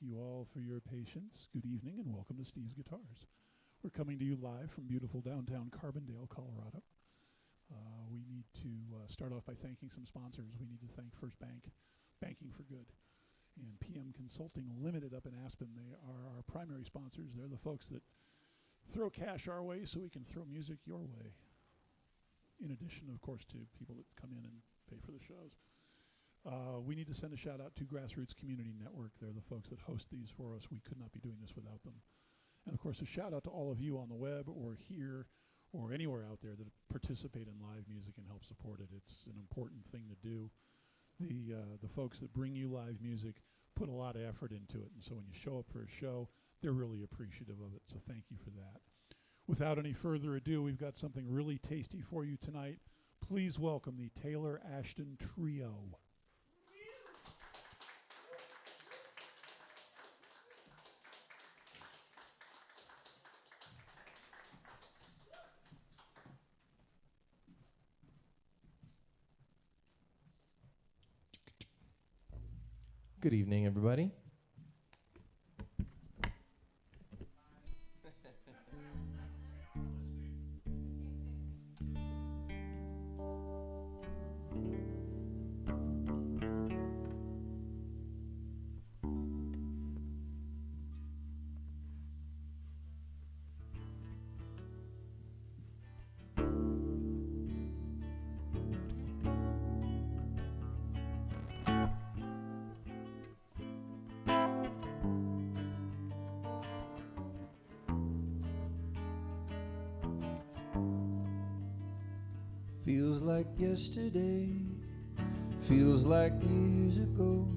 you all for your patience. Good evening and welcome to Steve's Guitars. We're coming to you live from beautiful downtown Carbondale, Colorado. We need to start off by thanking some sponsors. We need to thank First Bank, Banking for Good, and PM Consulting Limited up in Aspen. They are our primary sponsors. They're the folks that throw cash our way so we can throw music your way. In addition, of course, to people that come in and pay for the shows. We need to send a shout out to GrassRoots Community Network. They're the folks that host these for us. We could not be doing this without them. And of course, a shout out to all of you on the web or here or anywhere out there that participate in live music and help support it. It's an important thing to do. The folks that bring you live music put a lot of effort into it. And so when you show up for a show, they're really appreciative of it. So thank you for that. Without any further ado, we've got something really tasty for you tonight. Please welcome the Taylor Ashton Trio. Good evening, everybody. Feels like yesterday, feels like years ago,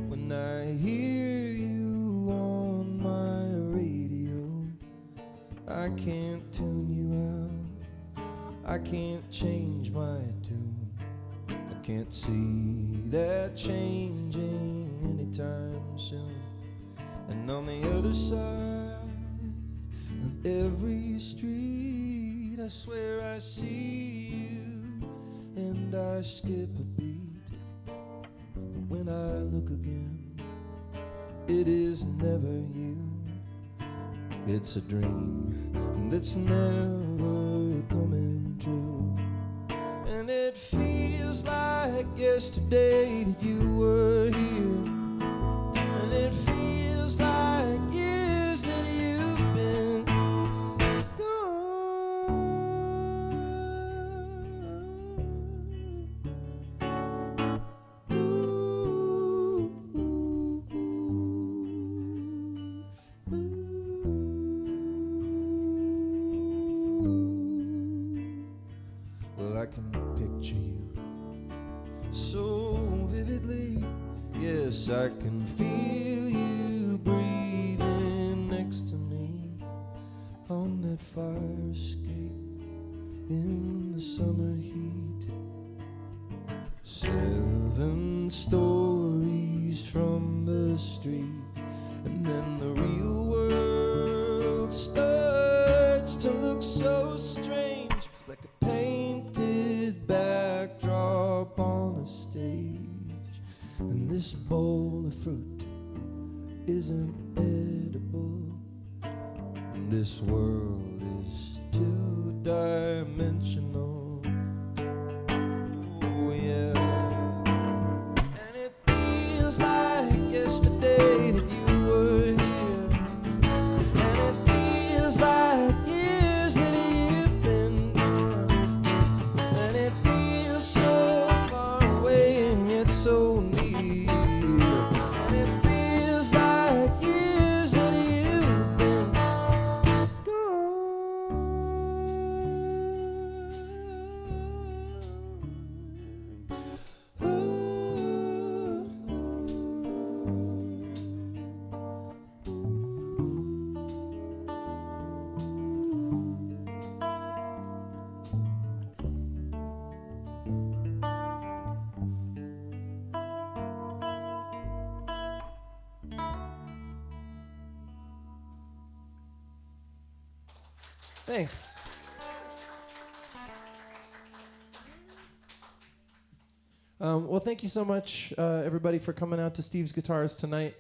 when I hear you on my radio. I can't tune you out, I can't change my tune, I can't see that changing anytime soon. And on the other side of every street, I swear I see you, and I skip a beat. But when I look again, it is never you. It's a dream that's never coming true. And it feels like yesterday that you were here, and it feels like years that you've been I can picture you so vividly. Yes, I can feel you breathing next to me on that fire escape in the summer heat. 7 stories from the street, and then the real world starts to look so strange, like a painted backdrop on a stage. And this bowl of fruit isn't edible, and this world is 2-dimensional. Oh yeah. And it feels like yesterday that you were here, and it feels like years that you've been gone, and it feels so far away and yet so near, and it feels like years that you've been gone. Thanks. Well, thank you so much, everybody, for coming out to Steve's Guitars tonight.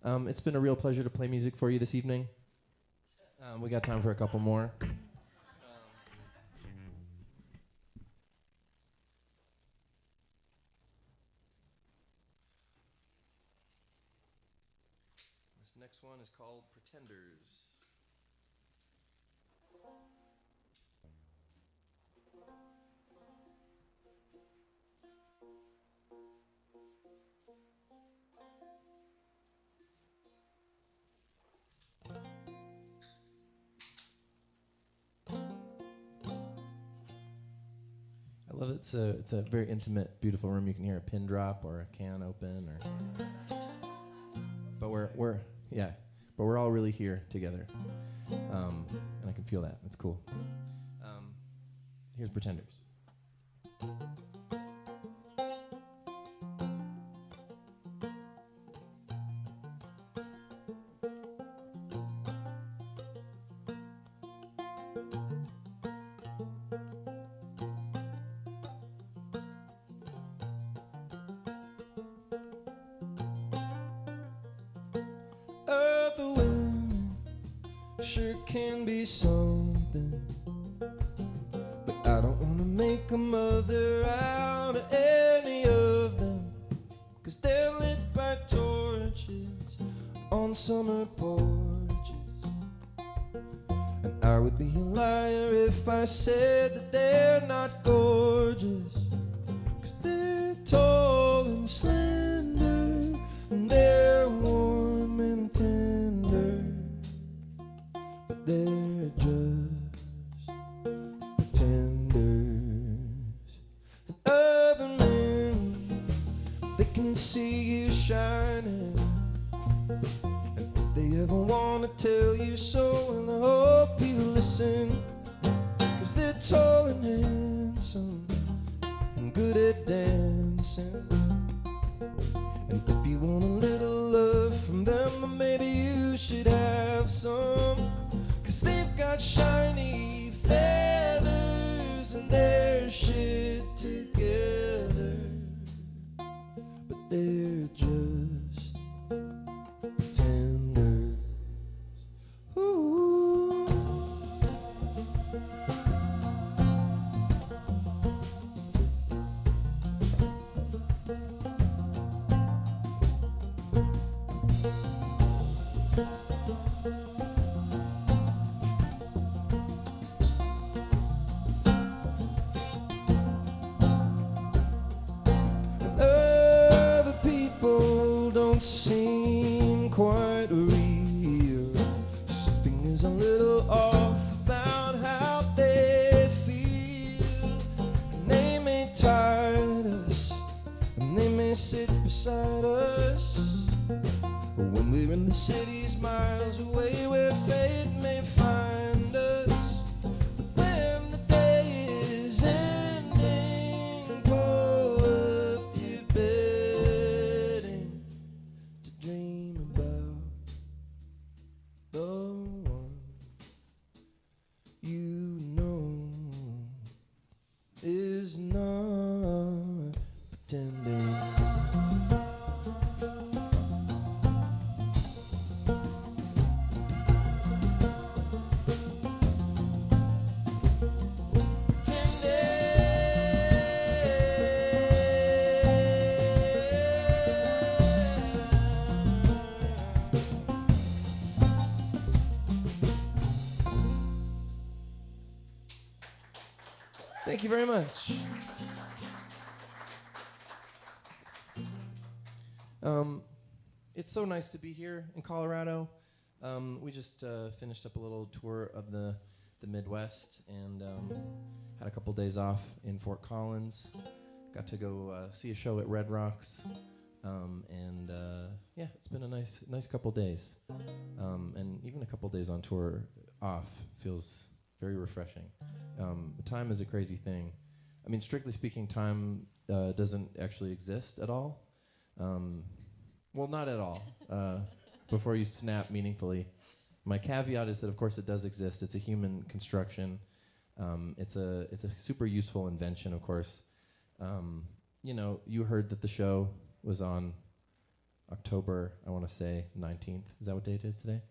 It's been a real pleasure to play music for you this evening. We got time for a couple more. This next one is called Pretenders. I love it. It's a very intimate, beautiful room. You can hear a pin drop or a can open, but we're all really here together, and I can feel that. It's cool. Here's Pretenders. Other women sure can be something, but I don't want to make a mother out of any of them, 'cause they're lit by torches on summer porches. And I would be a liar if I said that they're not gorgeous, 'cause they're tall and slender, and they're warm and tender, but they're just pretenders. And other men, they can see you shining, and if they ever want to tell you so, and I hope you listen, 'cause they're tall and handsome and good at dancing. And if you want a little love from them, then maybe you should have some, 'cause they've got shiny feathers and their shit together, but they're just pretenders. Ooh. Other people don't seem quite real. Something is a little off about how they feel. And they may tide us, and they may sit beside us, but when we're in the cities miles away where fate may find us, but when the day is ending, pull up your bedding to dream about the one you know is not pretending. Thank you very much. It's so nice to be here in Colorado. We just finished up a little tour of the Midwest and had a couple days off in Fort Collins. Got to go see a show at Red Rocks, and yeah, it's been a nice couple days. And even a couple days on tour off feels very refreshing. Time is a crazy thing. I mean, strictly speaking, time doesn't actually exist at all. Well, not at all. Before you snap meaningfully. My caveat is that, of course, it does exist. It's a human construction. It's a super useful invention, of course. You know, you heard that the show was on October, I want to say 19th. Is that what date it is today?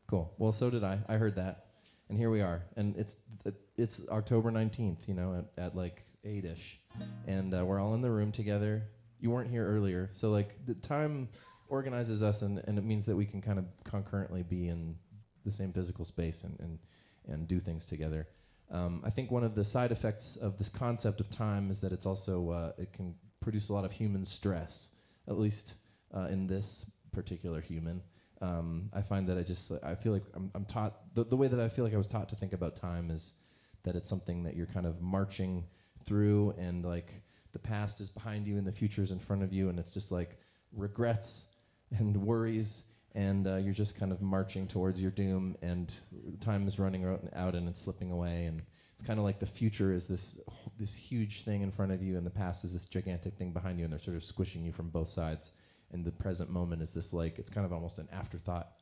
Cool. Well, so did I. I heard that. And here we are. And it's October 19th, you know, at like 8-ish. And we're all in the room together. You weren't here earlier. So, like, the time organizes us, and it means that we can kind of concurrently be in the same physical space and do things together. I think one of the side effects of this concept of time is that it's also, it can produce a lot of human stress, at least in this particular human. I find that I feel like I'm taught, the way that I feel like I was taught to think about time is that it's something that you're kind of marching through, and like the past is behind you and the future is in front of you, and it's just like regrets and worries, and you're just kind of marching towards your doom, and time is running out and it's slipping away, and it's kind of like the future is this huge thing in front of you, and the past is this gigantic thing behind you, and they're sort of squishing you from both sides. And the present moment is this, like, it's kind of almost an afterthought.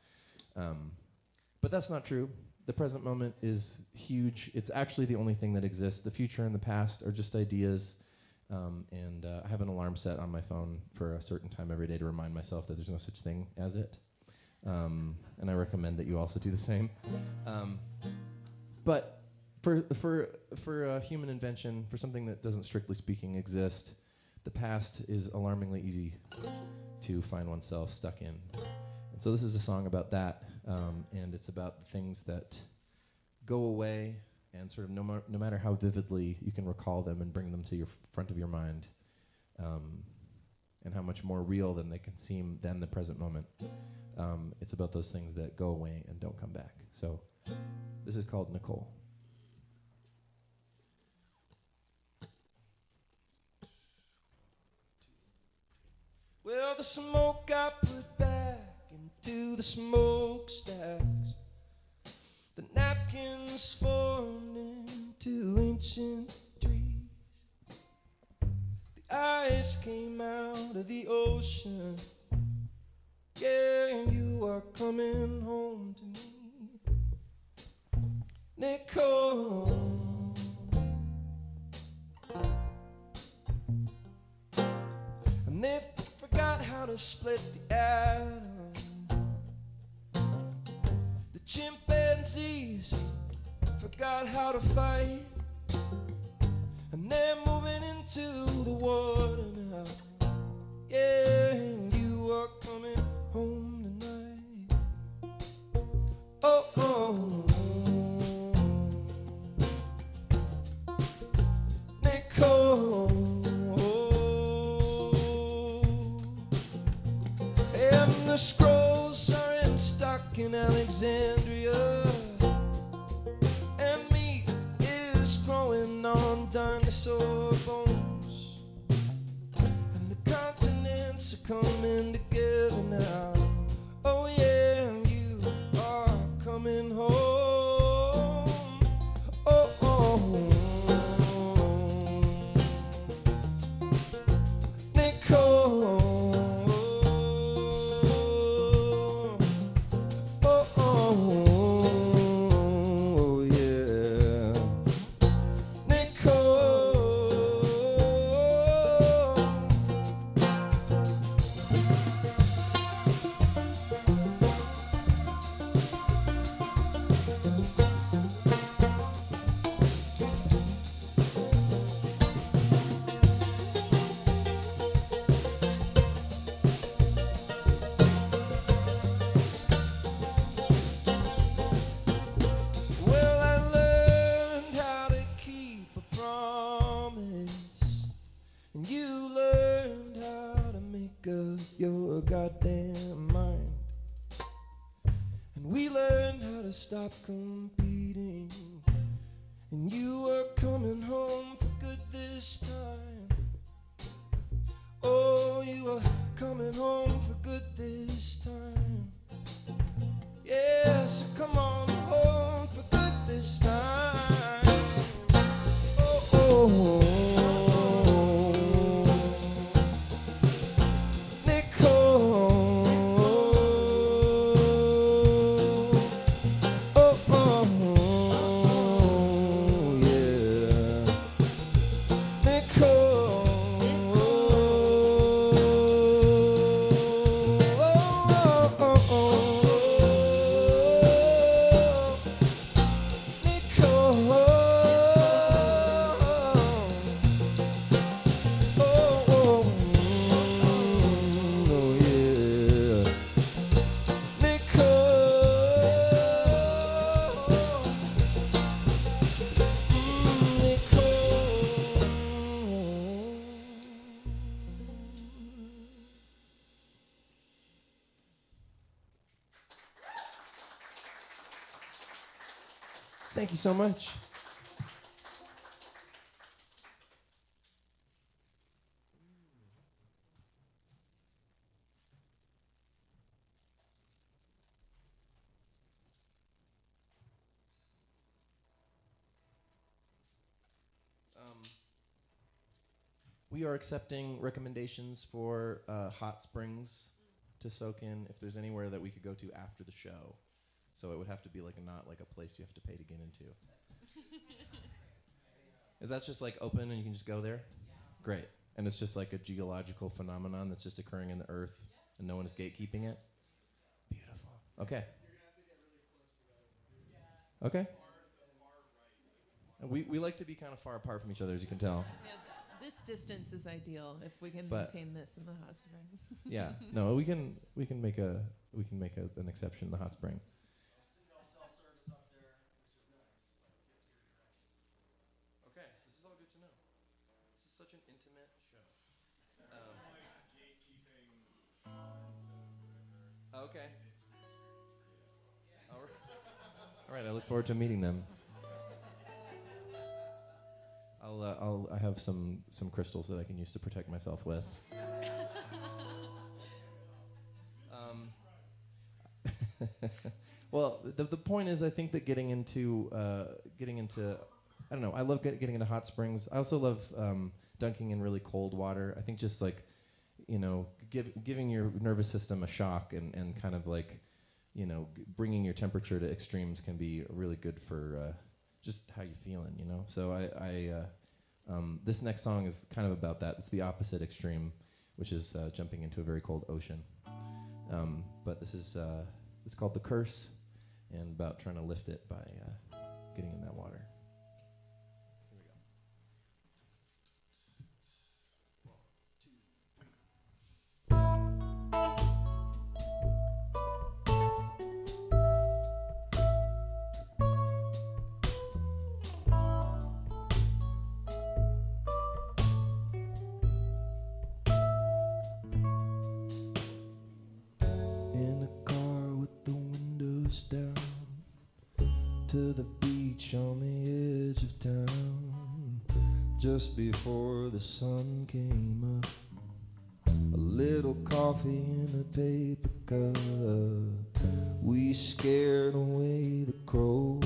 But that's not true. The present moment is huge. It's actually the only thing that exists. The future and the past are just ideas. And I have an alarm set on my phone for a certain time every day to remind myself that there's no such thing as it. And I recommend that you also do the same. But for a human invention, for something that doesn't strictly speaking exist, the past is alarmingly easy to find oneself stuck in. And so this is a song about that, and it's about the things that go away, and sort of no matter how vividly you can recall them and bring them to your front of your mind, and how much more real than they can seem than the present moment. It's about those things that go away and don't come back. So this is called Nicole. Well, the smoke I put back into the smokestacks, the napkins formed into ancient trees, the ice came out of the ocean. Yeah, and you are coming home to me, Nicole. And they forgot how to split the atom. The chimpanzees forgot how to fight, and they're moving into the water now. Yeah, and you are coming home tonight. Oh, oh, Nicole. And the scrolls are in stock in Alexandria, and meat is growing on dinosaur bones, and the continents are coming together now. Oh yeah, and you are coming home. Oh, oh, Nicole. Your goddamn mind, and we learned how to stop competing, and you are coming home for good this time. Oh, you are coming home for good this time. Yeah, so come on home for good this time. Oh, oh, oh. Thank you so much. We are accepting recommendations for hot springs to soak in, if there's anywhere that we could go to after the show. So it would have to be like not like a place you have to pay to get into. Is that just like open and you can just go there? Yeah. Great. And it's just like a geological phenomenon that's just occurring in the earth and no one is gatekeeping it? Beautiful. Okay. Okay. We like to be kind of far apart from each other, as you can tell. Yeah, this distance is ideal if we can But- maintain this in the hot spring. Yeah. No, we can make an exception in the hot spring. Okay, this is all good to know. This is such an intimate show. Okay. All right. I look forward to meeting them. I have some crystals that I can use to protect myself with. Well, the point is, I think that getting into I don't know. I love getting into hot springs. I also love dunking in really cold water. I think just like, giving your nervous system a shock and kind of like, bringing your temperature to extremes can be really good for just how you're feeling, So I this next song is kind of about that. It's the opposite extreme, which is jumping into a very cold ocean. But this is it's called The Curse, and about trying to lift it by getting in that water. Here we go. In a car with the windows down, to the beach on the edge of town, just before the sun came up, a little coffee in a paper cup. We scared away the crows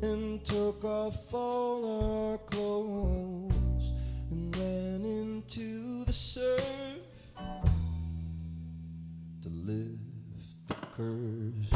and took off all our clothes and ran into the surf to lift the curse.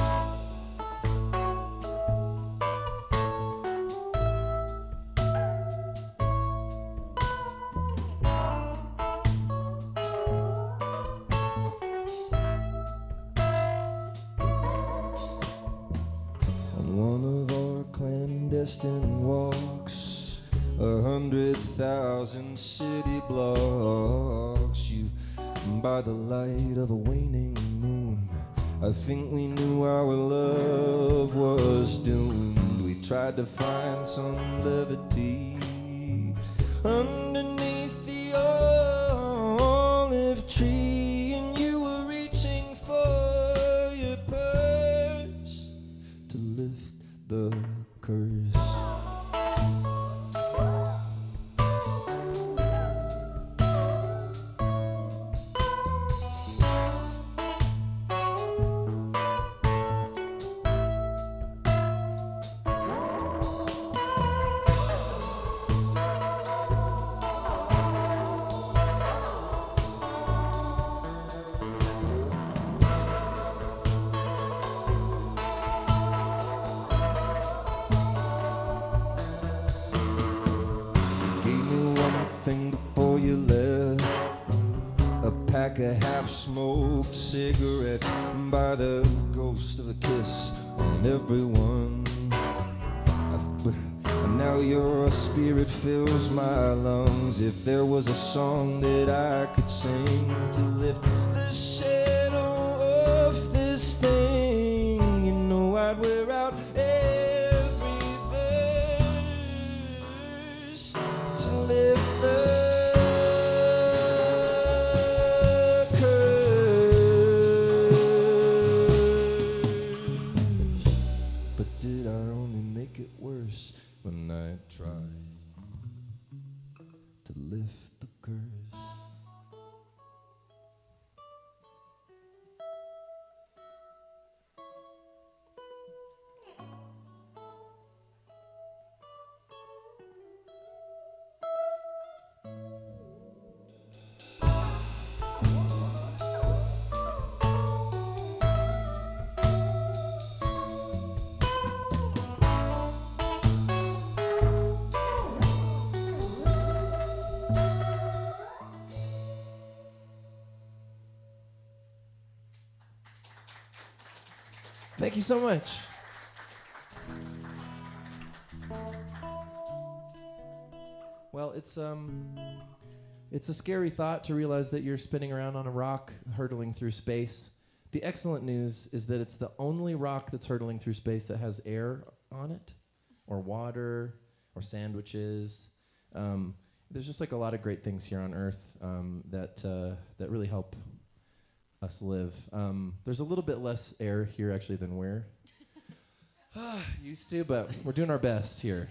On one of our clandestine walks, 100,000 city blocks, you by the light of a waning moon, I think we knew our love was doomed. We tried to find some levity underneath the olive tree, and you were reaching for your purse to lift the curse. Before you left, a pack of half-smoked cigarettes, by the ghost of a kiss on everyone. And now your spirit fills my lungs. If there was a song that I could sing to lift the shadow of this thing, I'd wear out every verse to lift the curse. But did I only Thank you so much. Well, it's a scary thought to realize that you're spinning around on a rock hurtling through space. The excellent news is that it's the only rock that's hurtling through space that has air on it, or water, or sandwiches. There's just like a lot of great things here on Earth that really help us live. There's a little bit less air here actually than we're used to, but we're doing our best here.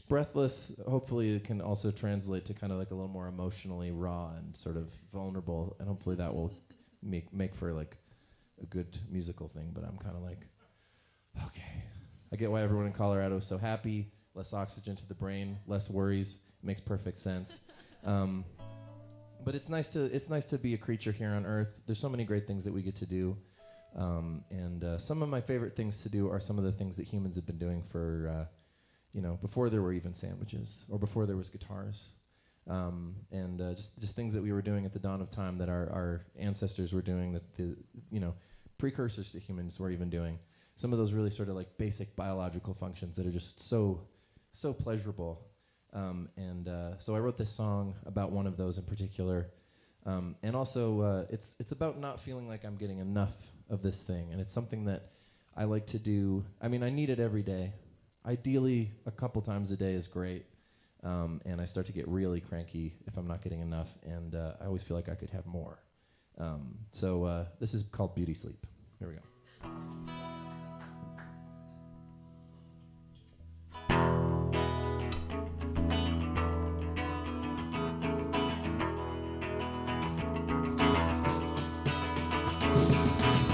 Breathless, hopefully it can also translate to kind of like a little more emotionally raw and sort of vulnerable, and hopefully that will make for like a good musical thing. But I'm kind of like, okay, I get why everyone in Colorado is so happy. Less oxygen to the brain, less worries. Makes perfect sense. But it's nice to be a creature here on Earth. There's so many great things that we get to do, and some of my favorite things to do are some of the things that humans have been doing for. Before there were even sandwiches or before there was guitars, and just things that we were doing at the dawn of time that our ancestors were doing, that the precursors to humans were even doing. Some of those really sort of like basic biological functions that are just so pleasurable. So I wrote this song about one of those in particular, and also it's about not feeling like I'm getting enough of this thing, and it's something that I like to do. I mean, I need it every day. Ideally, a couple times a day is great, and I start to get really cranky if I'm not getting enough, and I always feel like I could have more. So this is called Beauty Sleep. Here we go.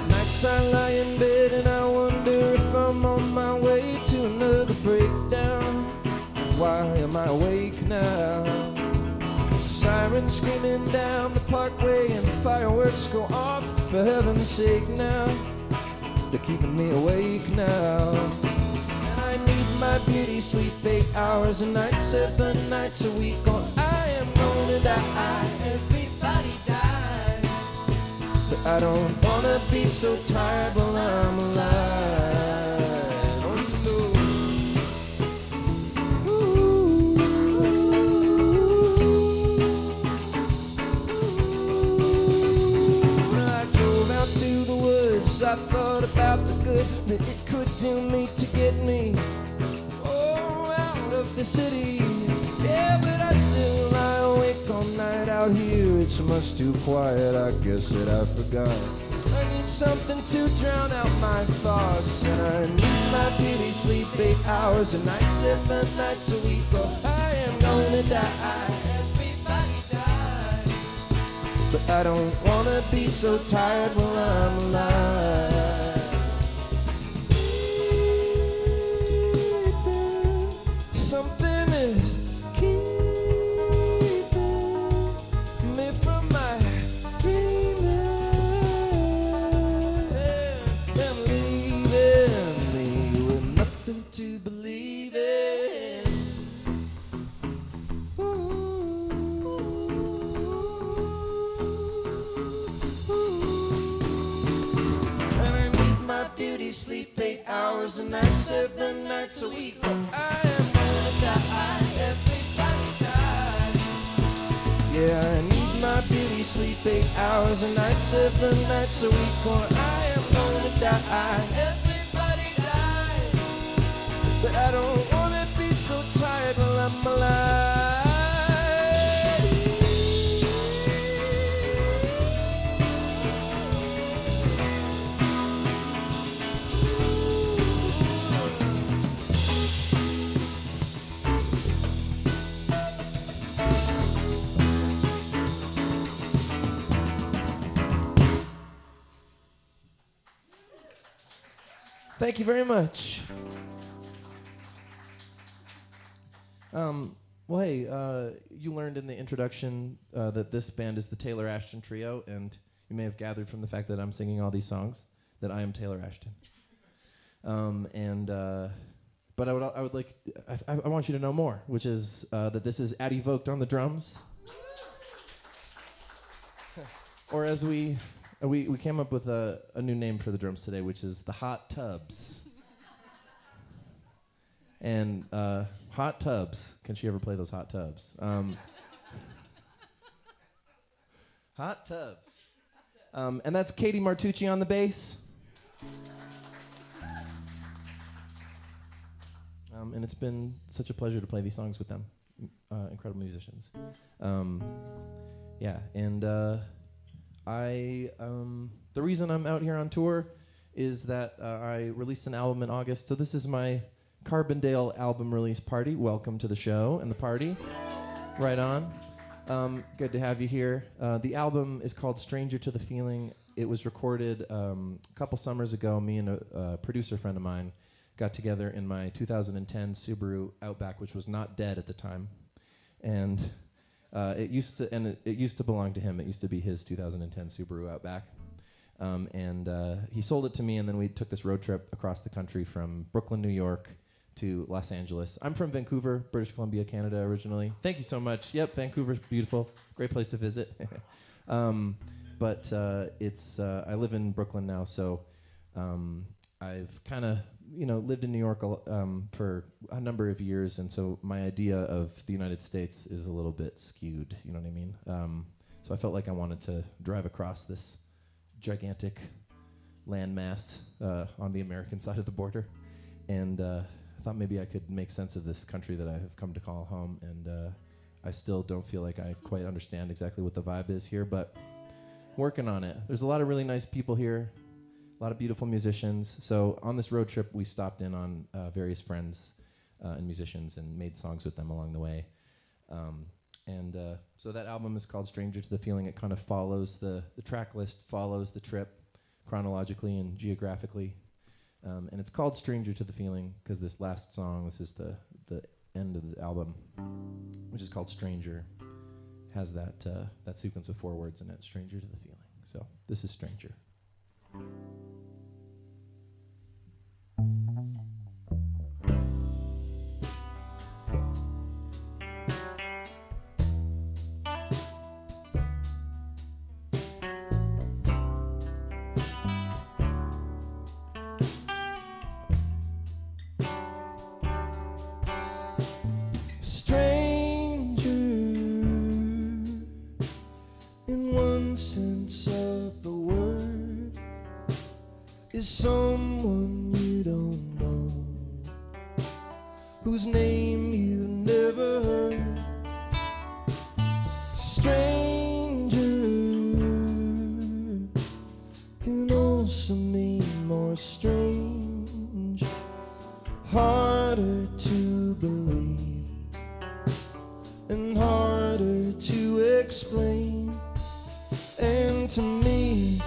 Nights I lie in bed and I wonder if I'm on my way to another breakdown. Why am I awake now? Sirens screaming down the parkway and fireworks go off. For heaven's sake now, they're keeping me awake now. And I need my beauty sleep 8 hours a night, 7 nights a week, or I am gonna die. Everybody dies, but I don't wanna be so tired while I'm alive. Oh no. When I drove out to the woods, I thought about the good that it could do me to get me out of the city. Yeah, but I still lie awake all night out here. It's much too quiet, I guess that I forgot. I need something to drown out my thoughts, and I need my beauty sleep 8 hours a night, 7 nights a week, or I am gonna die. Everybody dies, but I don't wanna be so tired while I'm alive. Sleeping, something is keeping me from my dreaming, and leaving me with nothing to believe in. And I need my beauty sleep 8 hours a night, 7 nights a week, or I am gonna die. Everybody dies. Yeah, I need my beauty sleep 8 hours a night, 7 nights a week, or I am gonna die. Everybody dies, but I don't wanna be so tired while I'm alive. Thank you very much. Well, hey, you learned in the introduction that this band is the Taylor Ashton Trio, and you may have gathered from the fact that I'm singing all these songs that I am Taylor Ashton. But I would like, I want you to know more, which is that this is Addie Vogt on the drums, or as we We came up with a new name for the drums today, which is the Hot Tubs. And Hot Tubs. Can she ever play those Hot Tubs? Hot Tubs. And that's Katie Martucci on the bass. And it's been such a pleasure to play these songs with them. Incredible musicians. The reason I'm out here on tour is that I released an album in August. So this is my Carbondale album release party. Welcome to the show and the party. Right on. Good to have you here. The album is called Stranger to the Feeling. It was recorded a couple summers ago. Me and a producer friend of mine got together in my 2010 Subaru Outback, which was not dead at the time. And it used to belong to him. It used to be his 2010 Subaru Outback. He sold it to me, and then we took this road trip across the country from Brooklyn, New York to Los Angeles. I'm from Vancouver, British Columbia, Canada originally. Thank you so much. Yep, Vancouver's beautiful. Great place to visit. I live in Brooklyn now, so I've kind of lived in New York for a number of years, and so my idea of the United States is a little bit skewed, you know what I mean? So I felt like I wanted to drive across this gigantic landmass on the American side of the border, and I thought maybe I could make sense of this country that I have come to call home, and I still don't feel like I quite understand exactly what the vibe is here, but working on it. There's a lot of really nice people here, a lot of beautiful musicians. So on this road trip, we stopped in on various friends and musicians and made songs with them along the way. So that album is called Stranger to the Feeling. It kind of follows the track list, follows the trip chronologically and geographically. And it's called Stranger to the Feeling because this last song, this is the end of the album, which is called Stranger, has that sequence of 4 words in it, Stranger to the Feeling. So this is Stranger. Is someone you don't know, whose name you never heard. Stranger can also mean more strange, harder to believe and harder to explain. And to me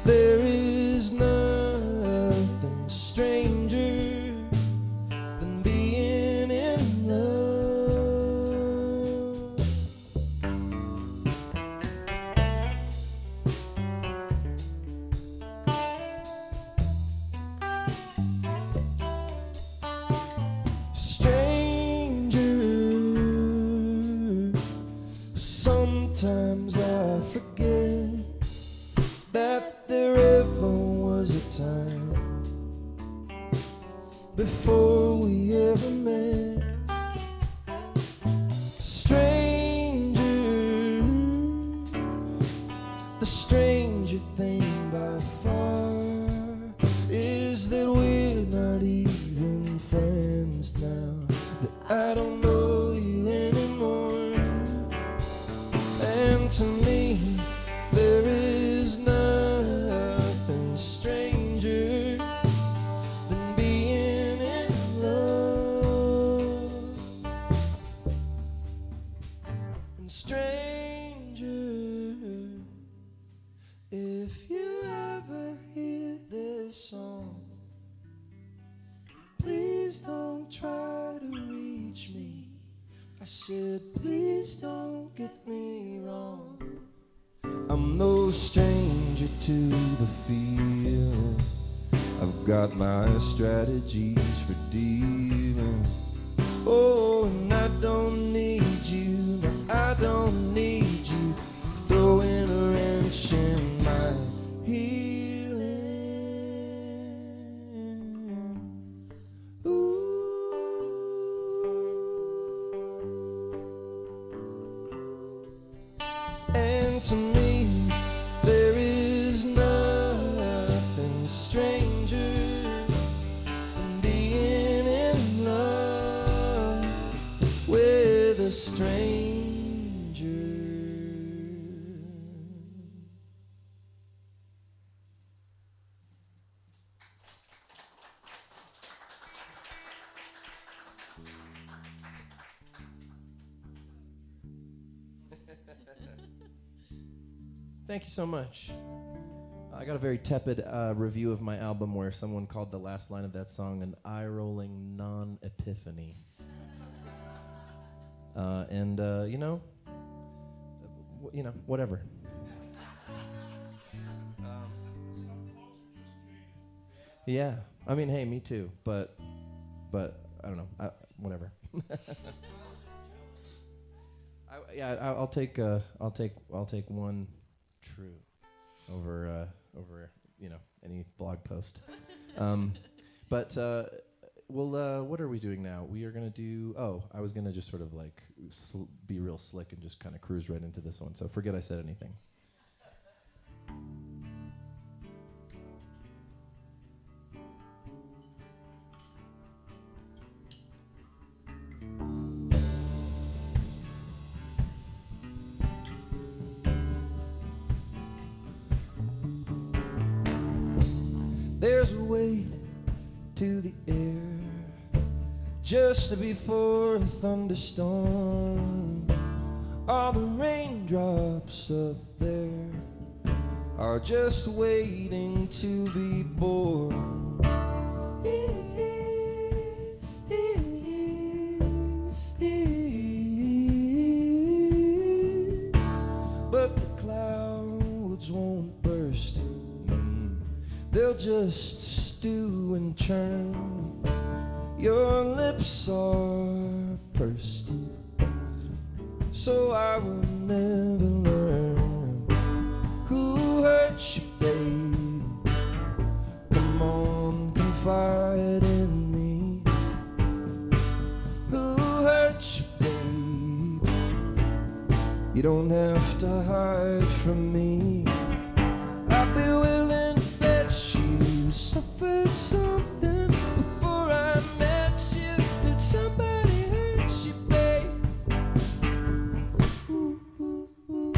there is nothing stranger than being in love. Stranger, sometimes I forget that there ever was a time before we ever met. Stranger, the stranger thing by far is that we're not even friends now, that I don't know you anymore. And to me there is nothing stranger than being in love. And stranger, if you ever hear this song, please don't try to reach me. I said, please don't get me wrong. I'm no stranger to the feeling. I've got my strategies for dealing. Oh, and I don't need you, no, I don't need you throwing a wrench in my healing. Ooh. And to me, there is nothing stranger than being in love with a stranger. Thank you so much. I got a very tepid review of my album where someone called the last line of that song an eye-rolling non-epiphany. You know, whatever. Yeah, I mean, hey, me too, but I don't know, whatever. I'll take one true over any blog post. What are we doing now? We are gonna do. Oh, I was gonna just sort of like be real slick and just kind of cruise right into this one. So forget I said anything. There's a weight to the air just before a thunderstorm. All the raindrops up there are just waiting to be born. But the clouds won't burst. They'll just stew and churn. Your lips are pursed, so I will never learn who hurt you, babe. Come on, confide in me. Who hurt you, babe? You don't have to hide from me. I'll be willing to bet you suffered something before I met you. Did somebody hurt you, babe? Ooh, ooh, ooh.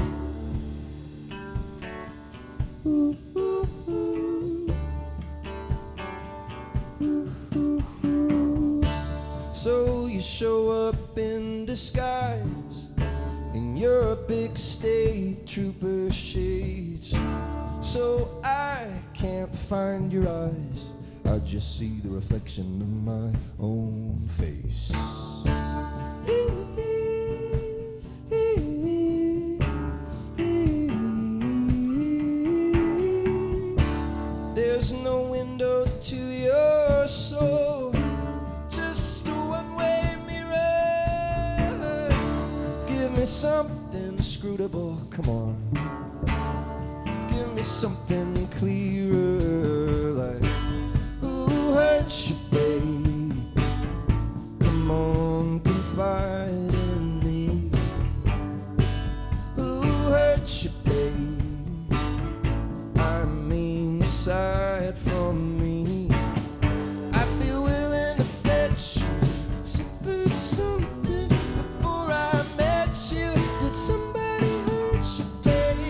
Ooh, ooh, ooh. Ooh, ooh, ooh. So you show up in disguise in your big state trooper shades. So I can't find your eyes, I just see the reflection of my own face. There's no window to your soul, just a one-way mirror. Give me something inscrutable, come on. Give me something clearer, like who hurt you, babe? Come on, confide in me. Who hurt you, babe? I mean, aside from me, I'd be willing to bet you suffered something before I met you. Did somebody hurt you, babe?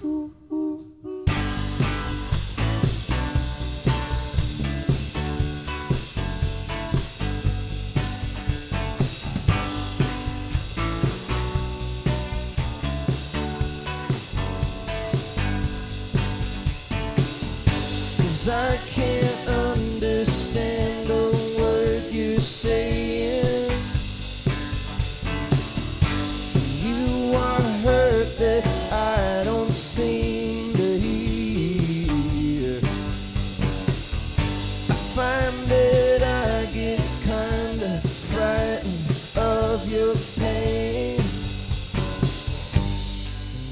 Ooh, ooh, ooh. Cause I can't understand the word you're saying. You are hurt that I don't seem to hear. I find that I get kinda frightened of your pain.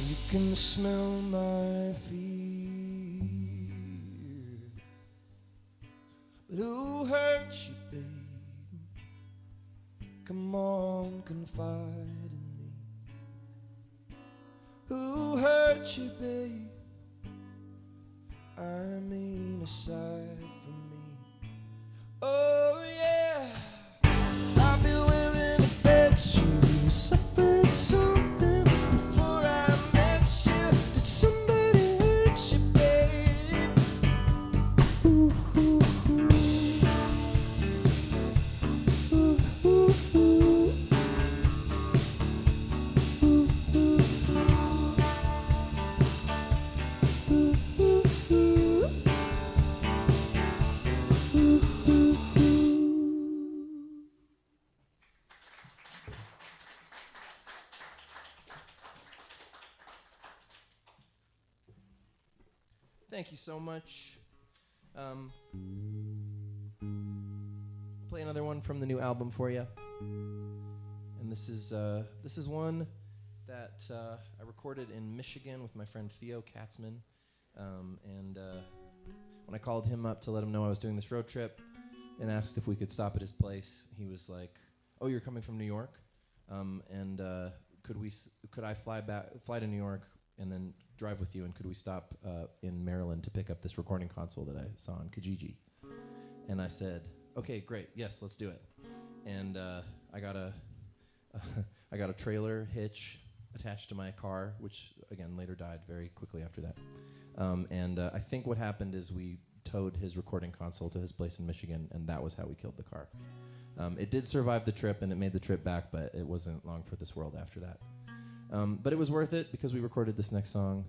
You can smell my my fear. But who hurt you, babe? Come on, confide in me. Who hurt you, babe? I mean, aside from me. Oh yeah, I'd be willing to bet you suffered something before I met you. Did somebody hurt you, babe? Ooh, ooh, ooh. Ooh, ooh, ooh. Ooh, ooh, ooh. Thank you so much. Play another one from the new album for you. And this is one that I recorded in Michigan with my friend Theo Katzman. And when I called him up to let him know I was doing this road trip and asked if we could stop at his place, he was like, "Oh, you're coming from New York? Could I fly to New York and then drive with you, and could we stop in Maryland to pick up this recording console that I saw on Kijiji?" And I said, "Okay, great, yes, let's do it." And I got a trailer hitch attached to my car, which again later died very quickly after that. I think what happened is we towed his recording console to his place in Michigan, and that was how we killed the car. It did survive the trip, and it made the trip back, but it wasn't long for this world after that. But it was worth it because we recorded this next song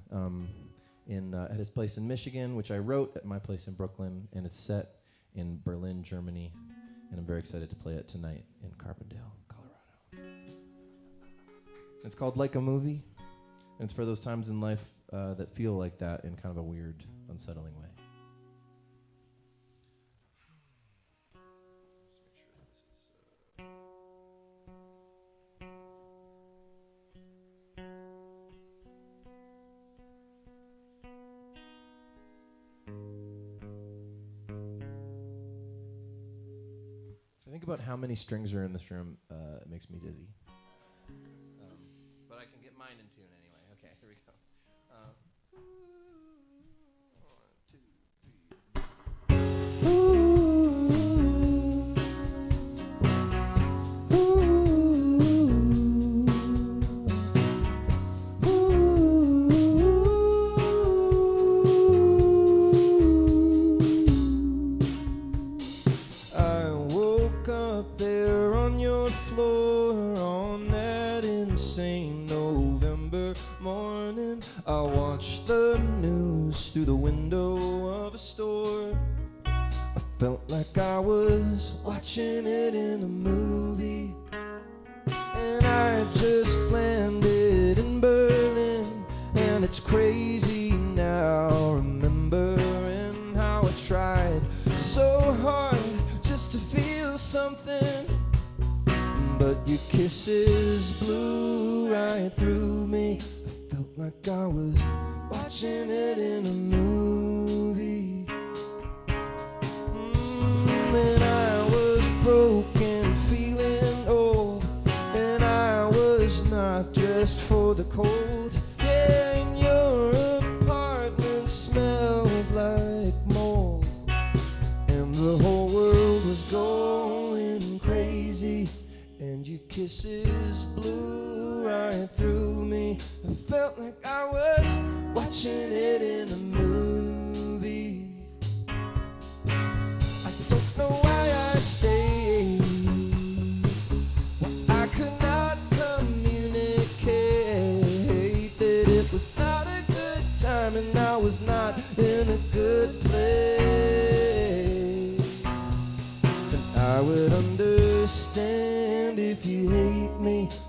at his place in Michigan, which I wrote at my place in Brooklyn, and it's set in Berlin, Germany, and I'm very excited to play it tonight in Carbondale, Colorado. It's called Like a Movie, and it's for those times in life that feel like that in kind of a weird, unsettling way. I think about how many strings are in this room, it makes me dizzy. But I can get mine in tune anyway. Okay, here we go.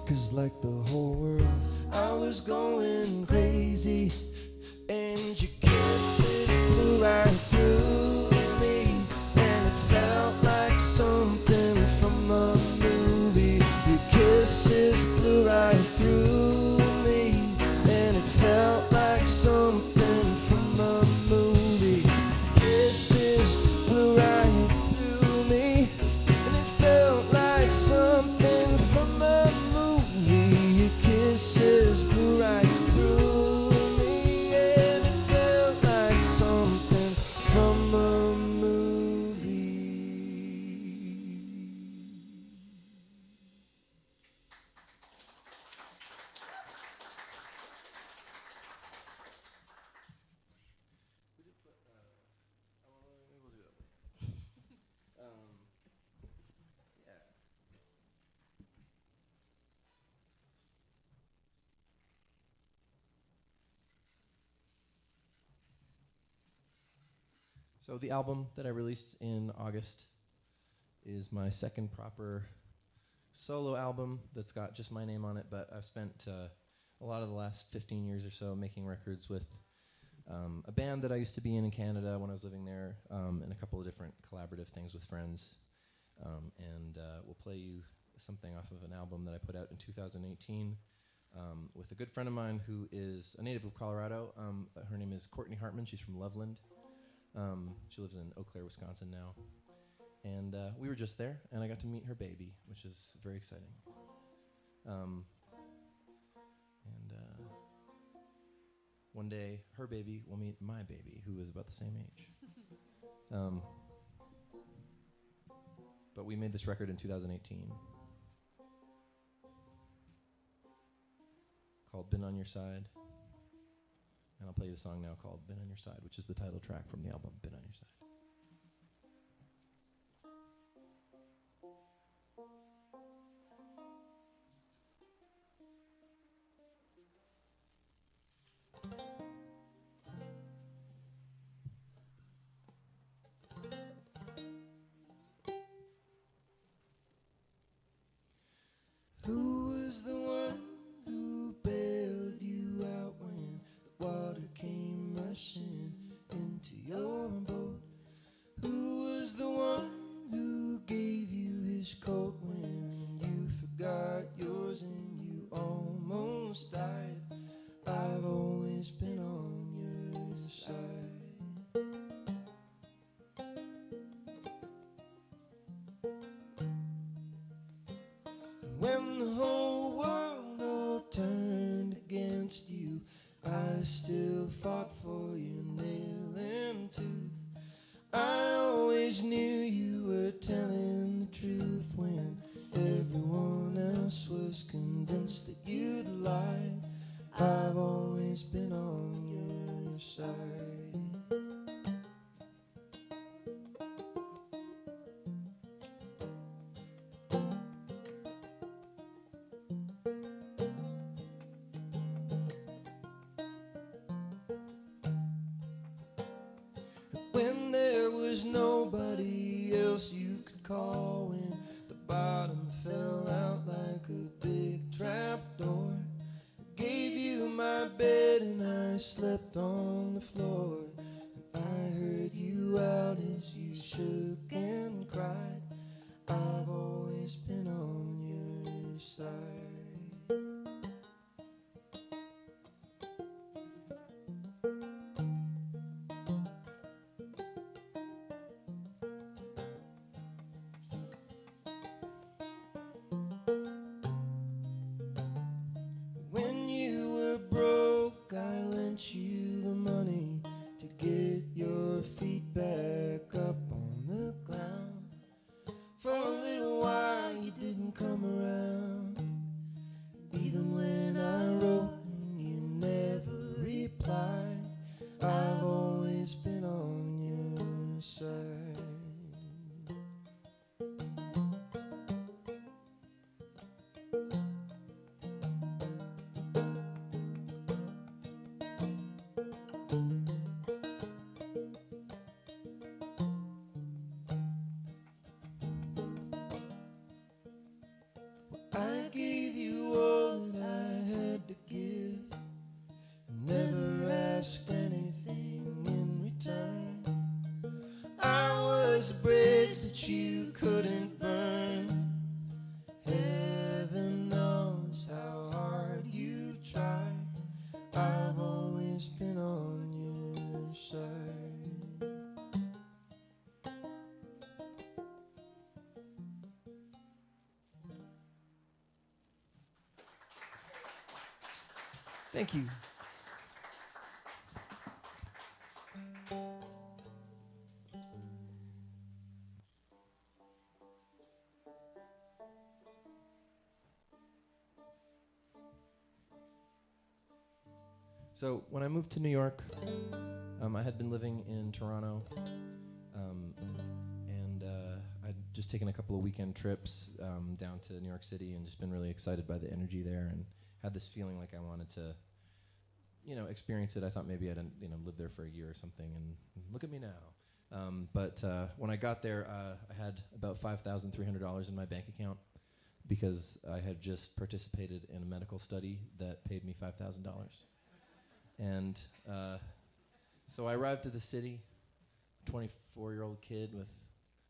'cause like the whole world, I was going crazy, and your kisses flew right through me, and it felt like something from a movie. Your kisses flew right through me, and it felt like something So the album that I released in August is my second proper solo album that's got just my name on it, but I've spent a lot of the last 15 years or so making records with a band that I used to be in Canada when I was living there, and a couple of different collaborative things with friends. And we'll play you something off of an album that I put out in 2018 with a good friend of mine who is a native of Colorado. Her name is Courtney Hartman. She's from Loveland. She lives in Eau Claire, Wisconsin now. And we were just there, and I got to meet her baby, which is very exciting. One day, her baby will meet my baby, who is about the same age. But we made this record in 2018 called Been On Your Side. And I'll play you the song now called Been On Your Side, which is the title track from the album, Been On Your Side. Who was the one who bailed you out when the water came rushing into your boat? Who was the one who gave you his coat when you forgot yours and you almost died? I've always been on your side. When the whole world all turned against you, I still fought for you, nail and tooth. I always knew you were telling the truth when everyone else was convinced that you'd lied. I've always been on your side. When there was nobody else you could call, when the bottom fell out like a big trapdoor, I gave you my bed and I slept on the floor, and I heard you out as you shook and cried. I've always been on your side. When you were broke, I lent you the money to get your feet back up on the ground. For a little while you didn't come around, even when I wrote and you never replied. I've always been on your side. I gave you all that I had to give, never asked anything in return. I was a bridge that you couldn't burn. Heaven knows how hard you tried. I've always been on your side. Thank you. So when I moved to New York, I had been living in Toronto, and I'd just taken a couple of weekend trips down to New York City and just been really excited by the energy there and had this feeling like I wanted to, experience it. I thought maybe I'd, live there for a year or something, and look at me now. But when I got there, I had about $5,300 in my bank account because I had just participated in a medical study that paid me $5,000. And so I arrived to the city, 24-year-old kid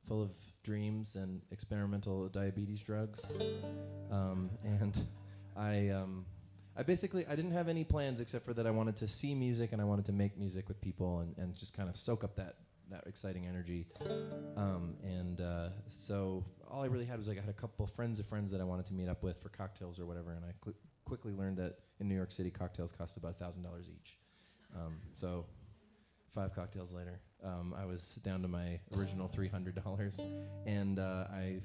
full of dreams and experimental diabetes drugs. And I basically, I didn't have any plans except for that I wanted to see music and I wanted to make music with people and just kind of soak up that exciting energy. So all I really had was I had a couple friends of friends that I wanted to meet up with for cocktails or whatever, and I quickly learned that in New York City, cocktails cost about $1,000 each. So 5 cocktails later, I was down to my original $300, and I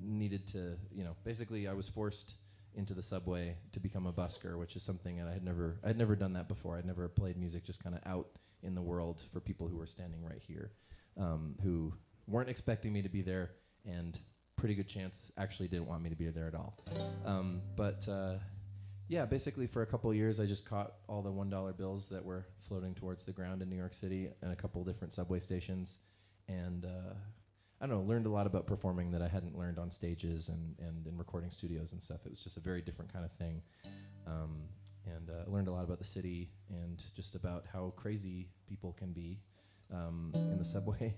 needed to, basically I was forced into the subway to become a busker, which is something that I'd never done that before. I'd never played music just kind of out in the world for people who were standing right here, who weren't expecting me to be there, and pretty good chance actually didn't want me to be there at all. Yeah, basically for a couple of years I just caught all the $1 bills that were floating towards the ground in New York City and a couple different subway stations, and I don't know, learned a lot about performing that I hadn't learned on stages and in recording studios and stuff. It was just a very different kind of thing. Learned a lot about the city and just about how crazy people can be in the subway.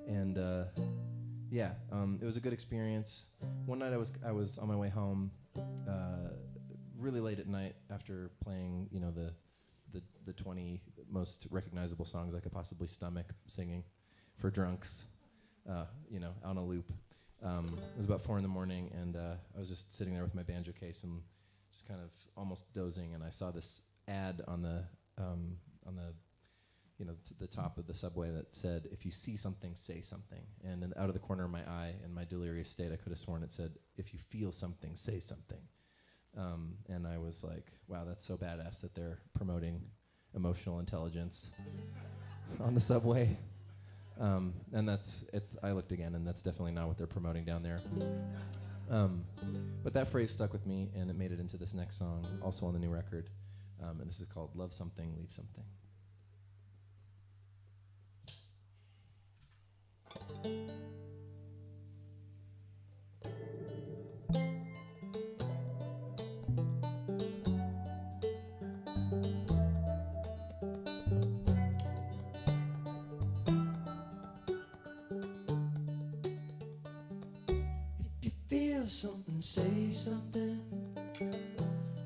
And it was a good experience. One night I was on my way home really late at night after playing, the 20 most recognizable songs I could possibly stomach singing for drunks, on a loop. It was about 4 a.m, and I was just sitting there with my banjo case and just kind of almost dozing, and I saw this ad on the the top of the subway that said, "If you see something, say something." And out of the corner of my eye, in my delirious state, I could have sworn it said, "If you feel something, say something." And I was like, wow, that's so badass that they're promoting emotional intelligence on the subway. And I looked again, and that's definitely not what they're promoting down there. But that phrase stuck with me, and it made it into this next song, also on the new record. And this is called Love Something, Leave Something. Feel something, say something.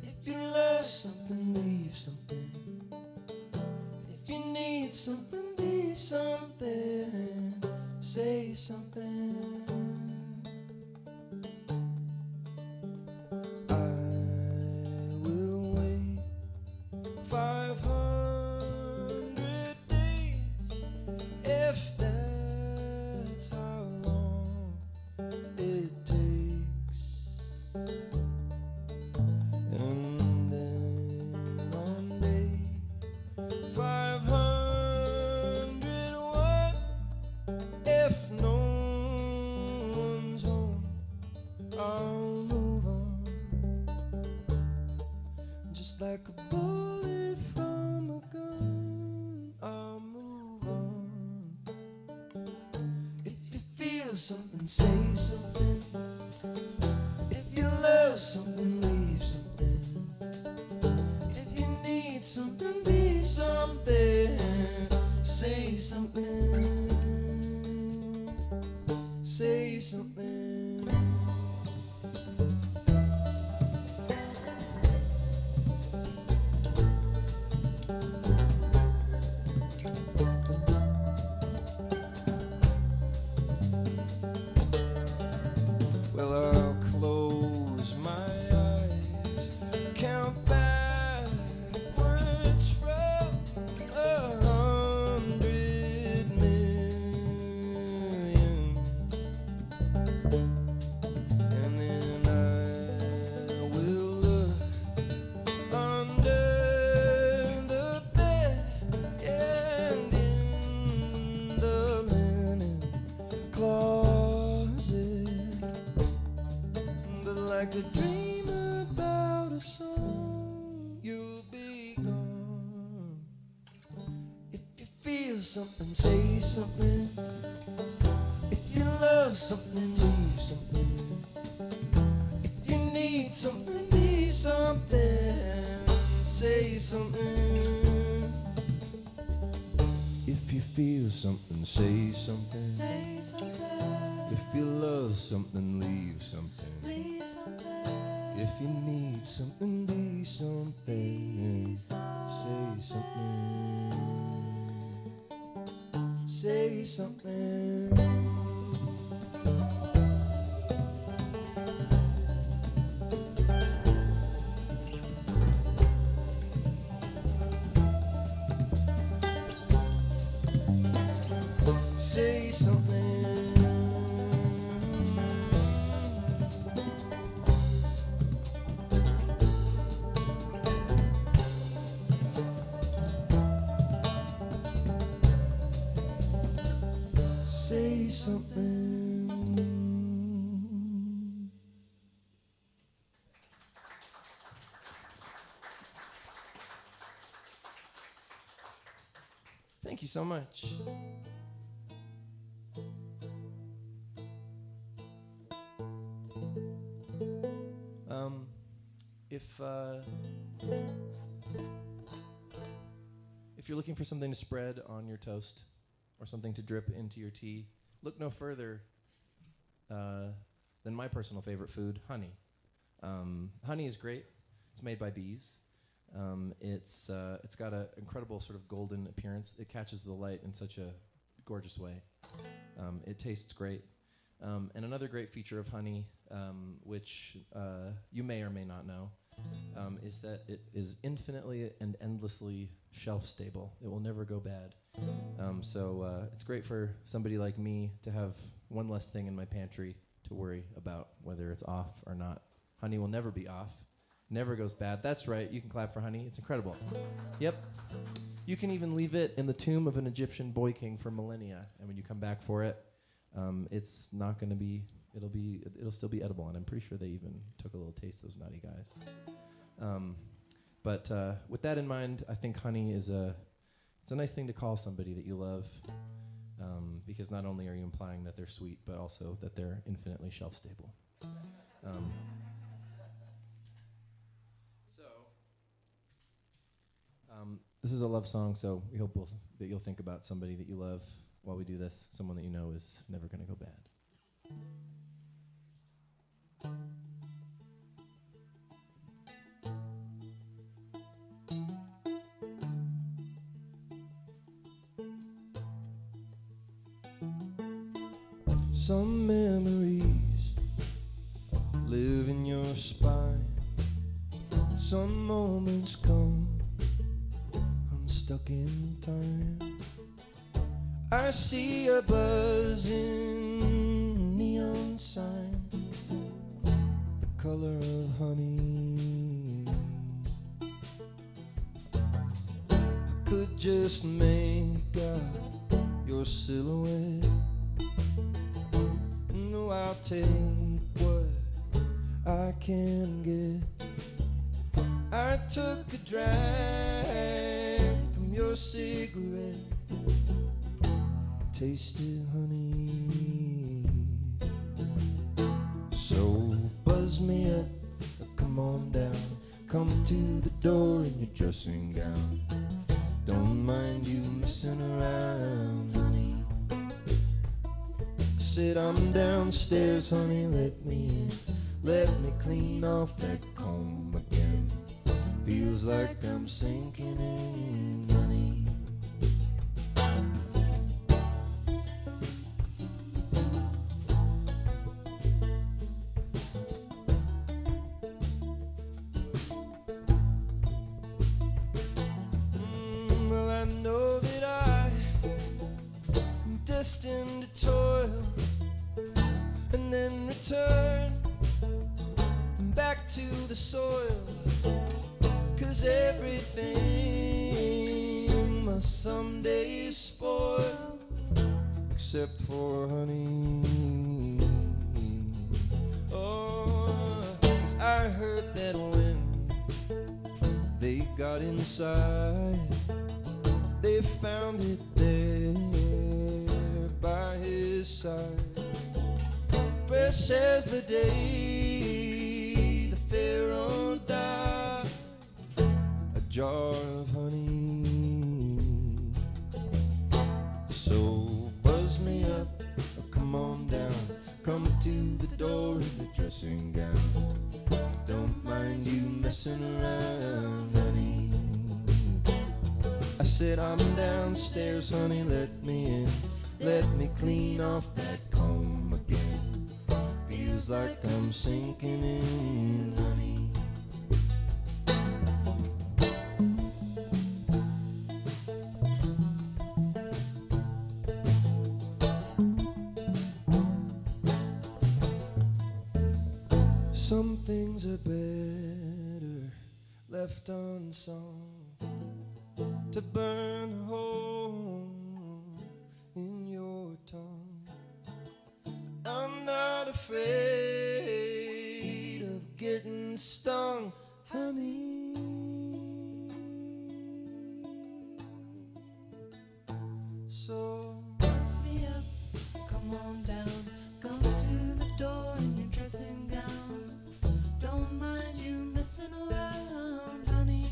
If you love something, leave something. If you need something, be something. Say something. I will wait 500 days if that's how long it takes. And then on day 500, what if no one's home? I'll move on, just like a bullet from a gun. I'll move on. If you feel something, say something. If you love something, leave something. If you need something, be something. Say something. Say something. Well, I'll close my eyes, count backwards from 100 million, and then I will look under the bed and in the linen closet. But like a dream about a song, you'll be gone. If you feel something, say something. If you love something, leave something. If you need something, be something, say something. If you feel something, say something. Say something. If you love something, leave something. Leave something. If you need something, be something. Say something. Say something. Say something. Say something. Thank you so much. If you're looking for something to spread on your toast or something to drip into your tea, look no further than my personal favorite food, honey. Honey is great. It's made by bees. It's got an incredible sort of golden appearance. It catches the light in such a gorgeous way. It tastes great. And another great feature of honey, which you may or may not know, is that it is infinitely and endlessly shelf stable. It will never go bad. So it's great for somebody like me to have one less thing in my pantry to worry about whether it's off or not. Honey will never be off. Never goes bad. That's right. You can clap for honey. It's incredible. Yep. You can even leave it in the tomb of an Egyptian boy king for millennia, and when you come back for it, it's not going to be. It'll still be edible, and I'm pretty sure they even took a little taste. Those naughty guys. But with that in mind, I think honey is it's a nice thing to call somebody that you love, because not only are you implying that they're sweet, but also that they're infinitely shelf stable. This is a love song, so we hope that you'll think about somebody that you love while we do this, someone that you know is never going to go bad. Some memories live in your spine. Some moments come unstuck in time. I see a buzzing neon sign, the color of honey. I could just make out your silhouette, and I'll take what I can get. I took a drag from your cigarette, tasted honey. So buzz me up, come on down, come to the door in your dressing gown. Don't mind you messing around, honey. Said I'm downstairs, honey, let me in. Let me clean off that comb again. Feels like I'm sinking in, honey. Well, I know that I am destined to toil and then return back to the soil, 'cause everything must someday spoil, except for honey. Oh, 'cause I heard that when they got inside, they found it there by his side, fresh as the day the Pharaoh died. A jar of honey, so buzz me up, or come on down, come to the door in the dressing gown. Don't mind you messing around, honey. I said I'm downstairs, honey, let me in. Let me clean off that comb again. Feels like I'm sinking in, honey. Some things are better left unsung, to burn a hole in your tongue. I'm not afraid of getting stung, honey. So buzz me up, come on down, come to the door in your dressing gown. Don't mind you messing around, honey.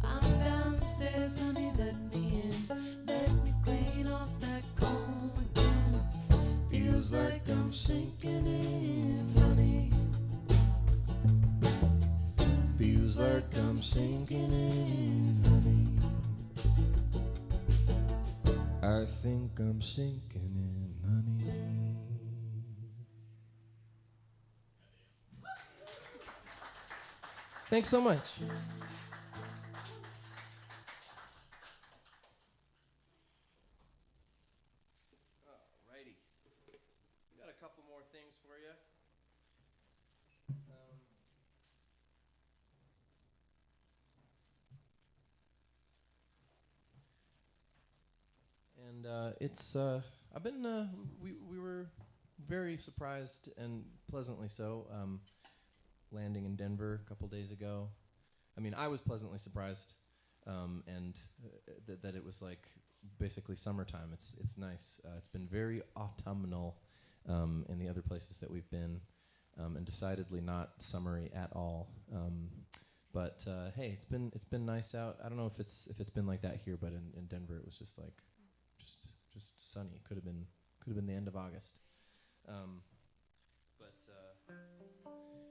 I'm downstairs, honey, let me in. Let me clean off that comb again. Feels like I'm sinking in, honey. feels like I'm sinking in, honey. I think I'm sinking in, honey. Thanks so much. Alrighty. We got a couple more things for you. It's I've been we were very surprised and pleasantly so landing in Denver a couple days ago. I mean, I was pleasantly surprised and that it was like basically summertime. It's nice. It's been very autumnal in the other places that we've been, and decidedly not summery at all. But hey, it's been nice out. I don't know if it's been like that here, but in Denver it was just like just sunny. Could have been the end of August.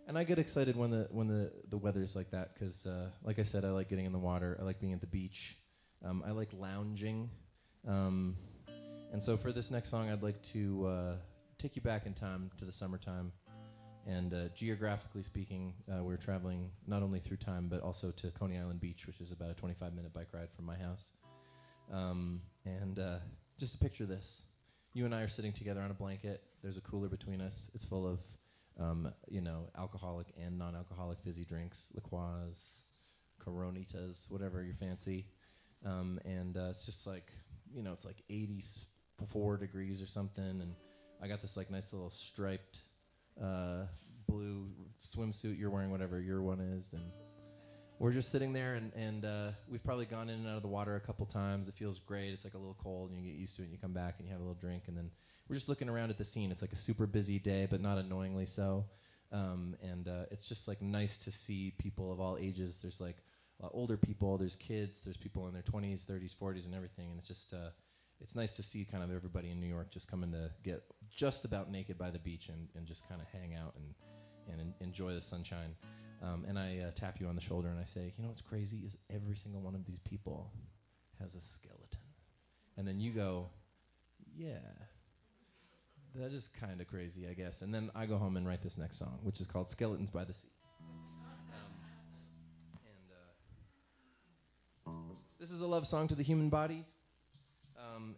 And I get excited when the weather's like that because, like I said, I like getting in the water. I like being at the beach. I like lounging. And so for this next song, I'd like to take you back in time to the summertime. And geographically speaking, we're traveling not only through time, but also to Coney Island Beach, which is about a 25-minute bike ride from my house. Just to picture this. You and I are sitting together on a blanket. There's a cooler between us. It's full of alcoholic and non-alcoholic fizzy drinks, liqueurs, Coronitas, whatever you fancy. It's just like, it's like 84 degrees or something. And I got this like nice little striped blue swimsuit. You're wearing whatever your one is. And we're just sitting there and we've probably gone in and out of the water a couple times. It feels great. It's like a little cold and you get used to it and you come back and you have a little drink and then we're just looking around at the scene. It's like a super busy day, but not annoyingly so. It's just like nice to see people of all ages. There's like older people, there's kids, there's people in their 20s, 30s, 40s, and everything. And it's just it's nice to see kind of everybody in New York just coming to get just about naked by the beach and just kind of hang out and enjoy the sunshine. And I tap you on the shoulder and I say, what's crazy is every single one of these people has a skeleton. And then you go, yeah. That is kind of crazy, I guess. And then I go home and write this next song, which is called Skeletons by the Sea. This is a love song to the human body,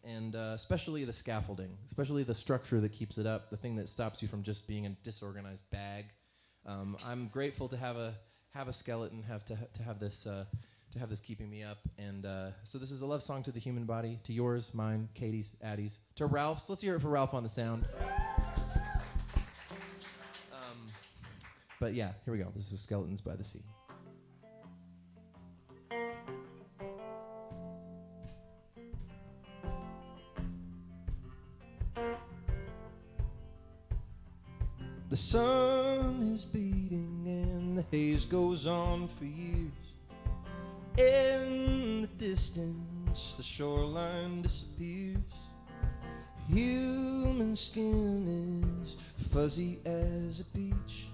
and especially the scaffolding, especially the structure that keeps it up, the thing that stops you from just being a disorganized bag. I'm grateful to have a skeleton, to have this keeping me up, and so this is a love song to the human body, to yours, mine, Katie's, Addie's, to Ralph's. Let's hear it for Ralph on the sound. But yeah, here we go. This is Skeletons by the Sea. The sun is beating and the haze goes on for years. In the distance, the shoreline disappears. Human skin is fuzzy as a beach,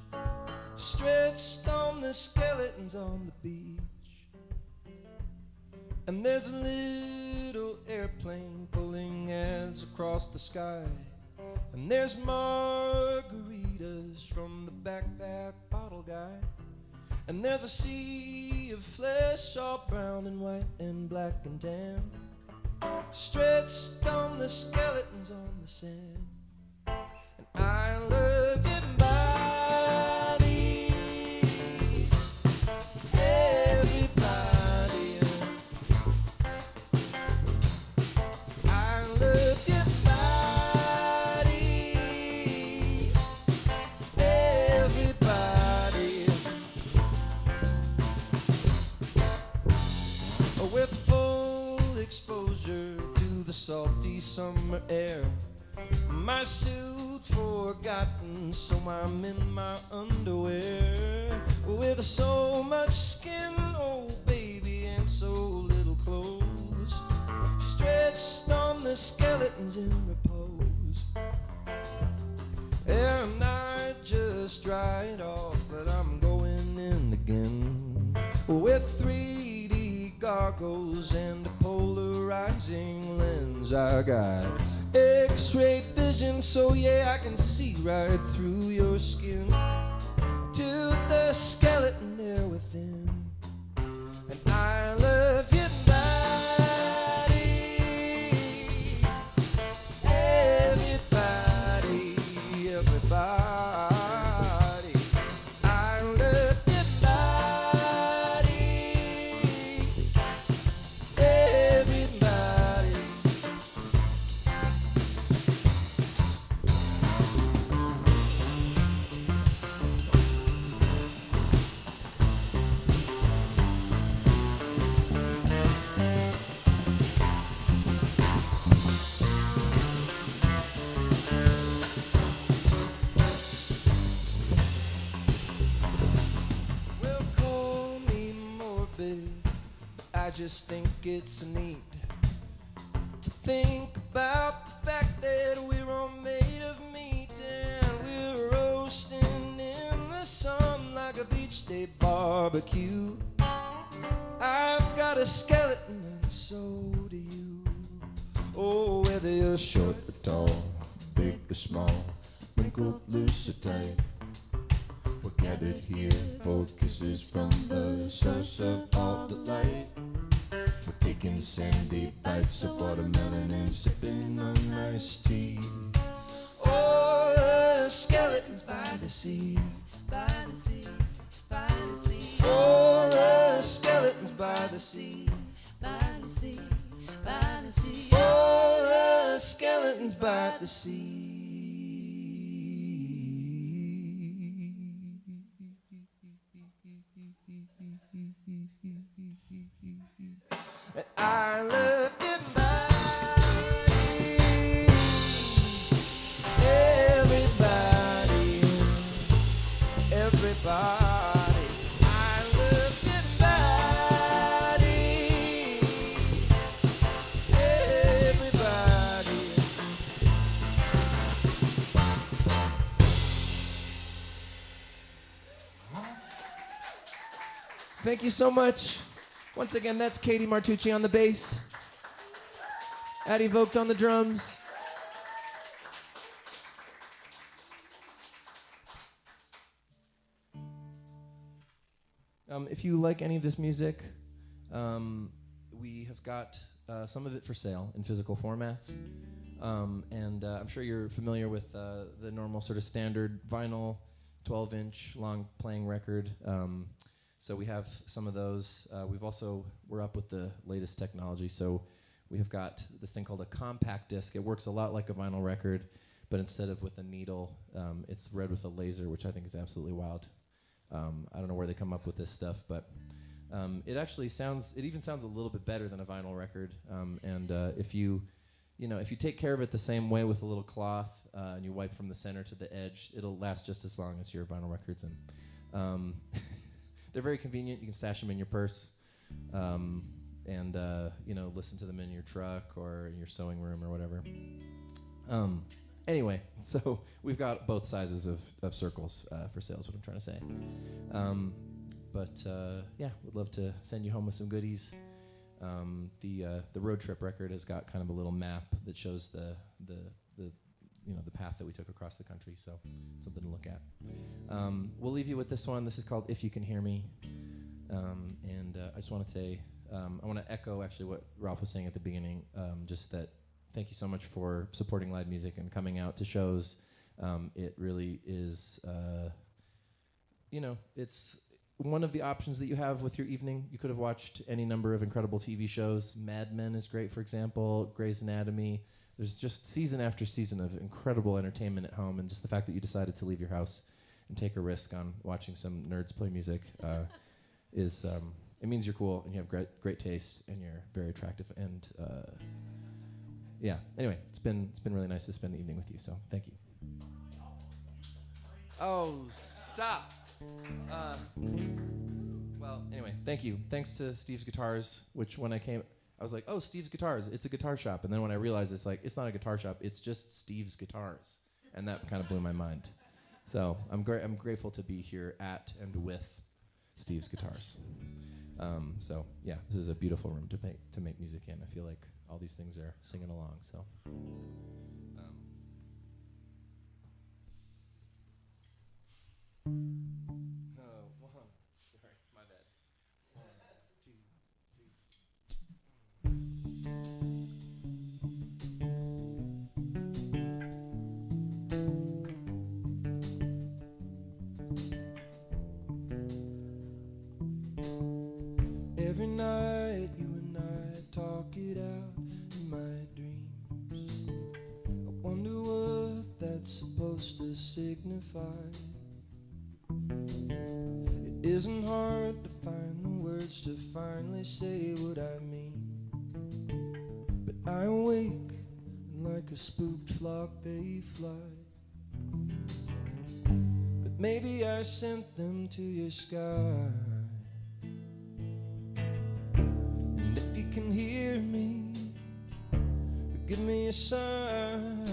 stretched on the skeletons on the beach. And there's a little airplane pulling ads across the sky. And there's margaritas from the backpack bottle guy. And there's a sea of flesh, all brown and white and black and tan, stretched on the skeletons on the sand. And I love your body, everybody. I love your body, everybody. With full exposure to the salty summer air, my suit forgotten, so I'm in my underwear. With so much skin, oh baby, and so little clothes, stretched on the skeletons in repose. And I just dried off, but I'm going in again with 3D goggles and a polarizing lens. I got X-ray vision, so yeah, I can see right through your skin to the skeleton there within. And I love your body, everybody, everybody. I love your body, everybody. Well, call me morbid, I just think it's neat to think about the fact that we're all made of meat and we're roasting in the sun like a beach day barbecue. I've got a skeleton and so do you. Oh, whether you're short or tall, big or small, wrinkled, loose or tight, we're gathered here for kisses from the source of all the light. We're taking sandy bites of watermelon and sipping on iced tea. Oh, the skeletons by the sea, By the sea, by the sea, oh, the skeletons by the sea, by the sea, by the sea. oh, the skeletons by the sea. And I love your body, everybody, everybody. I love your body, everybody. Thank you so much. Once again, that's Katie Martucci on the bass, Addie Vogt on the drums. If you like any of this music, we have got some of it for sale in physical formats. And I'm sure you're familiar with the normal sort of standard vinyl 12-inch long playing record. So we have some of those. We're up with the latest technology. So we have got this thing called a compact disc. It works a lot like a vinyl record, but instead of with a needle, it's read with a laser, which I think is absolutely wild. I don't know where they come up with this stuff, but it even sounds a little bit better than a vinyl record. And if you if you take care of it the same way with a little cloth and you wipe from the center to the edge, it'll last just as long as your vinyl records. And they're very convenient. You can stash them in your purse and listen to them in your truck or in your sewing room or whatever. Anyway, so we've got both sizes of circles for sale is what I'm trying to say. We'd love to send you home with some goodies. The road trip record has got kind of a little map that shows the path that we took across the country, so something to look at. We'll leave you with this one. This is called If You Can Hear Me. I just want to say, I want to echo actually what Ralph was saying at the beginning, just that thank you so much for supporting live music and coming out to shows. It really is, it's one of the options that you have with your evening. You could have watched any number of incredible TV shows. Mad Men is great, for example, Grey's Anatomy. There's just season after season of incredible entertainment at home, and just the fact that you decided to leave your house and take a risk on watching some nerds play music it means you're cool and you have great taste and you're very attractive. And anyway, it's been really nice to spend the evening with you. So thank you. Oh, stop. Well, anyway, thank you. Thanks to Steve's Guitars, which when I came, I was like, oh, Steve's Guitars, it's a guitar shop. And then when I realized it's not a guitar shop, it's just Steve's Guitars. And that kind of blew my mind. So I'm grateful to be here at and with Steve's Guitars. This is a beautiful room to make music in. I feel like all these things are singing along. So. Sorry, my bad. 1, 2, 3. Every night you and I talk it out in my dreams. I wonder what that's supposed to signify. It isn't hard to find the words to finally say what I mean. But I awake and like a spooked flock they fly. But maybe I sent them to your sky. And if you can hear me, give me a sign.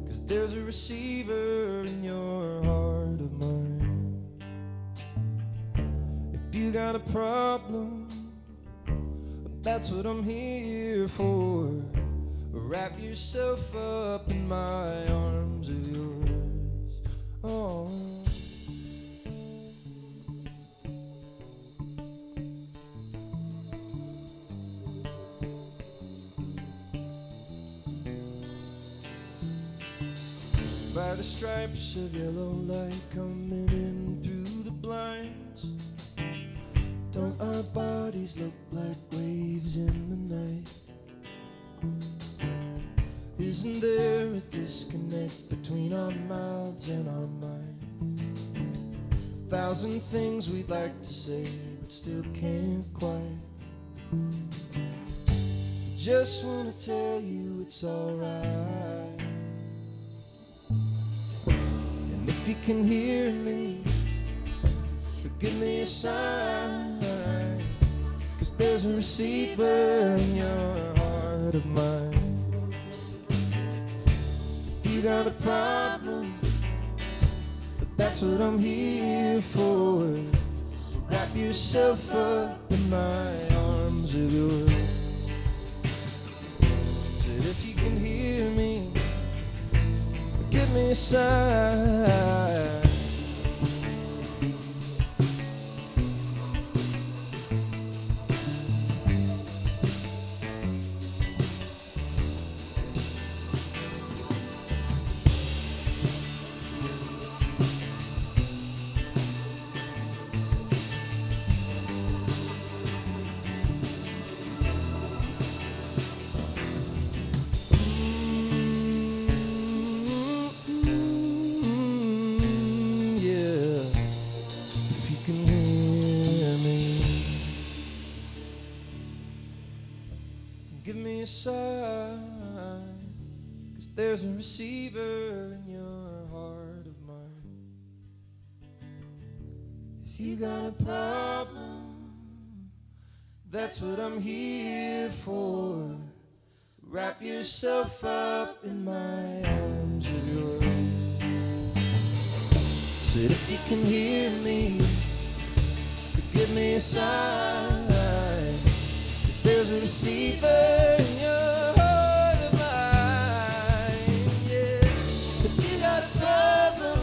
'Cause there's a receiver in your heart of mine. If you got a problem, that's what I'm here for. Wrap yourself up in my arms of yours. Oh. By the stripes of yellow light coming in through the blinds, don't our bodies look like waves in the night? Isn't there a disconnect between our mouths and our minds? 1,000 things we'd like to say, but still can't quite. Just wanna tell you it's alright. If you can hear me, give me a sign. 'Cause there's a receiver in your heart of mine. If you got a problem, but that's what I'm here for. Wrap yourself up in my arms of yours. Said if you can hear me, give me a sign. give me a sign, 'cause there's a receiver in your heart of mine. If you got a problem, that's what I'm here for. Wrap yourself up in my arms of yours. Said if you can hear me, give me a sign, 'cause there's a receiver in your heart of mine. Yeah, if you got a problem,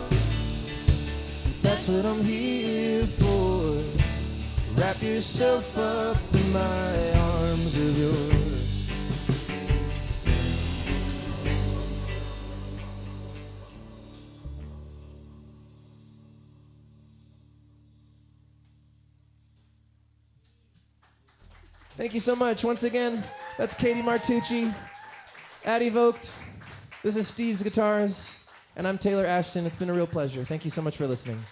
that's what I'm here for. Wrap yourself up in my arms of yours. Thank you so much. Once again, that's Katie Martucci, at Evoked. This is Steve's Guitars, and I'm Taylor Ashton. It's been a real pleasure. Thank you so much for listening.